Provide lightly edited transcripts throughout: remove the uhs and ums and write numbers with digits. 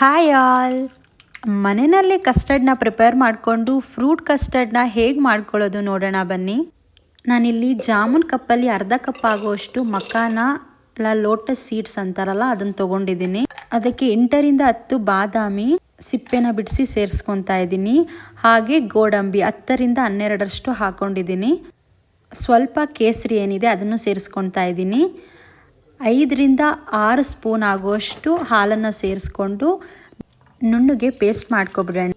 Hi all. ಮನೆಯಲ್ಲೇ ಕಸ್ಟರ್ಡ್ನ prepare ಮಾಡಿಕೊಂಡು fruit ಕಸ್ಟರ್ಡ್ನ ಹೇಗೆ ಮಾಡ್ಕೊಳ್ಳೋದು ನೋಡೋಣ ಬನ್ನಿ. ನಾನಿಲ್ಲಿ ಜಾಮೂನ್ ಕಪ್ಪಲ್ಲಿ ಅರ್ಧ ಕಪ್ ಆಗುವಷ್ಟು ಮಕಾನ ಇಲ್ಲ ಲೋಟಸ್ ಸೀಡ್ಸ್ ಅಂತಾರಲ್ಲ ಅದನ್ನು ತೊಗೊಂಡಿದ್ದೀನಿ. ಅದಕ್ಕೆ 8ರಿಂದ 10 ಬಾದಾಮಿ ಸಿಪ್ಪೆನ ಬಿಡಿಸಿ ಸೇರಿಸ್ಕೊತಾ ಇದ್ದೀನಿ. ಹಾಗೆ ಗೋಡಂಬಿ 10ರಿಂದ 12ರಷ್ಟು ಹಾಕ್ಕೊಂಡಿದ್ದೀನಿ. ಸ್ವಲ್ಪ ಕೇಸರಿ ಏನಿದೆ ಅದನ್ನು ಸೇರಿಸ್ಕೊತಾ ಇದ್ದೀನಿ. 5ರಿಂದ 6 ಸ್ಪೂನ್ ಆಗುವಷ್ಟು ಹಾಲನ್ನು ಸೇರಿಸ್ಕೊಂಡು ನುಣ್ಣಗೆ ಪೇಸ್ಟ್ ಮಾಡ್ಕೊಬಿಡೋಣ.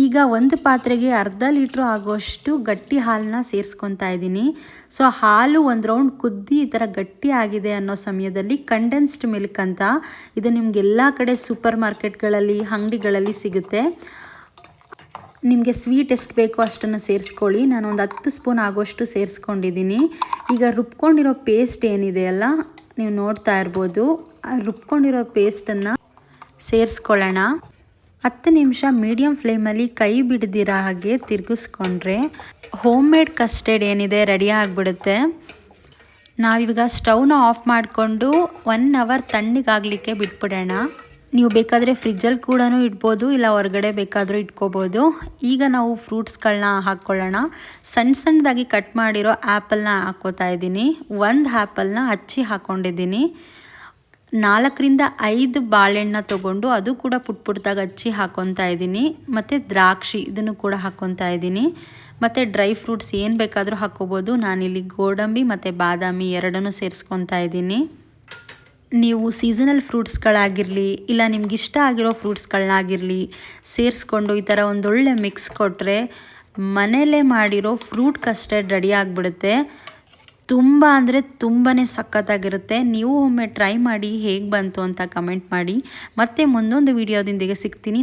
ಈಗ ಒಂದು ಪಾತ್ರೆಗೆ ಅರ್ಧ ಲೀಟ್ರ್ ಆಗುವಷ್ಟು ಗಟ್ಟಿ ಹಾಲನ್ನ ಸೇರಿಸ್ಕೊತಾ ಇದ್ದೀನಿ. ಸೊ ಹಾಲು ಒಂದು ರೌಂಡ್ ಕುದ್ದಿ ಈ ಥರ ಗಟ್ಟಿ ಆಗಿದೆ ಅನ್ನೋ ಸಮಯದಲ್ಲಿ ಕಂಡೆನ್ಸ್ಡ್ ಮಿಲ್ಕ್ ಅಂತ ಇದು ನಿಮಗೆಲ್ಲ ಕಡೆ ಸೂಪರ್ ಮಾರ್ಕೆಟ್ಗಳಲ್ಲಿ ಅಂಗಡಿಗಳಲ್ಲಿ ಸಿಗುತ್ತೆ. ನಿಮಗೆ ಸ್ವೀಟ್ ಎಷ್ಟು ಬೇಕೋ ಅಷ್ಟನ್ನು ಸೇರಿಸ್ಕೊಳ್ಳಿ. ನಾನು ಒಂದು 10 ಸ್ಪೂನ್ ಆಗೋಷ್ಟು ಸೇರಿಸ್ಕೊಂಡಿದ್ದೀನಿ. ಈಗ ರುಬ್ಕೊಂಡಿರೋ ಪೇಸ್ಟ್ ಏನಿದೆಯಲ್ಲ ನೀವು ನೋಡ್ತಾ ಇರ್ಬೋದು, ರುಬ್ಕೊಂಡಿರೋ ಪೇಸ್ಟನ್ನು ಸೇರಿಸ್ಕೊಳ್ಳೋಣ. 10 ನಿಮಿಷ ಮೀಡಿಯಮ್ ಫ್ಲೇಮಲ್ಲಿ ಕೈ ಬಿಡ್ದಿರ ಹಾಗೆ ತಿರುಗಿಸ್ಕೊಂಡ್ರೆ ಹೋಮ್ ಮೇಡ್ ಕಸ್ಟರ್ಡ್ ಏನಿದೆ ರೆಡಿ ಆಗಿಬಿಡುತ್ತೆ. ನಾವಿವಾಗ ಸ್ಟವ್ನ ಆಫ್ ಮಾಡಿಕೊಂಡು 1 ಅವರ್ ತಣ್ಣಗಾಗಲಿಕ್ಕೆ ಬಿಟ್ಬಿಡೋಣ. ನೀವು ಬೇಕಾದರೆ ಫ್ರಿಜ್ಜಲ್ಲಿ ಕೂಡ ಇಡ್ಬೋದು, ಇಲ್ಲ ಹೊರಗಡೆ ಬೇಕಾದರೂ ಇಟ್ಕೋಬೋದು. ಈಗ ನಾವು ಫ್ರೂಟ್ಸ್ಗಳನ್ನ ಹಾಕ್ಕೊಳ್ಳೋಣ. ಸಣ್ಣದಾಗಿ ಕಟ್ ಮಾಡಿರೋ ಆ್ಯಪಲ್ನ ಹಾಕ್ಕೋತಾ ಇದ್ದೀನಿ. 1 ಆ್ಯಪಲ್ನ ಹಚ್ಚಿ ಹಾಕ್ಕೊಂಡಿದ್ದೀನಿ. 4ರಿಂದ 5 ಬಾಳೆಹಣ್ಣ ತೊಗೊಂಡು ಅದು ಕೂಡ ಪುಟ್ದಾಗಿ ಹಚ್ಚಿ ಹಾಕ್ಕೊತಾ ಇದ್ದೀನಿ. ಮತ್ತು ದ್ರಾಕ್ಷಿ ಇದನ್ನು ಕೂಡ ಹಾಕ್ಕೊತಾ ಇದ್ದೀನಿ. ಮತ್ತು ಡ್ರೈ ಫ್ರೂಟ್ಸ್ ಏನು ಬೇಕಾದರೂ ಹಾಕ್ಕೋಬೋದು. ನಾನಿಲ್ಲಿ ಗೋಡಂಬಿ ಮತ್ತು ಬಾದಾಮಿ ಎರಡನ್ನೂ ಸೇರಿಸ್ಕೊತಾ ಇದ್ದೀನಿ. ನೀವು ಸೀಸನಲ್ ಫ್ರೂಟ್ಸ್ಗಳಾಗಿರಲಿ ಇಲ್ಲ ನಿಮ್ಗೆ ಇಷ್ಟ ಆಗಿರೋ ಫ್ರೂಟ್ಸ್ಗಳನ್ನಾಗಿರಲಿ ಸೇರಿಸ್ಕೊಂಡು ಈ ಥರ ಒಂದೊಳ್ಳೆ ಮಿಕ್ಸ್ ಕೊಟ್ಟರೆ ಮನೆಯಲ್ಲೇ ಮಾಡಿರೋ ಫ್ರೂಟ್ ಕಸ್ಟರ್ಡ್ ರೆಡಿ ಆಗಿಬಿಡುತ್ತೆ. ತುಂಬ ಅಂದರೆ ತುಂಬಾ ಸಖತ್ತಾಗಿರುತ್ತೆ. ನೀವು ಒಮ್ಮೆ ಟ್ರೈ ಮಾಡಿ ಹೇಗೆ ಬಂತು ಅಂತ ಕಮೆಂಟ್ ಮಾಡಿ. ಮತ್ತೆ ಮುಂದೊಂದು ವಿಡಿಯೋದೊಂದಿಗೆ ಸಿಗ್ತೀನಿ.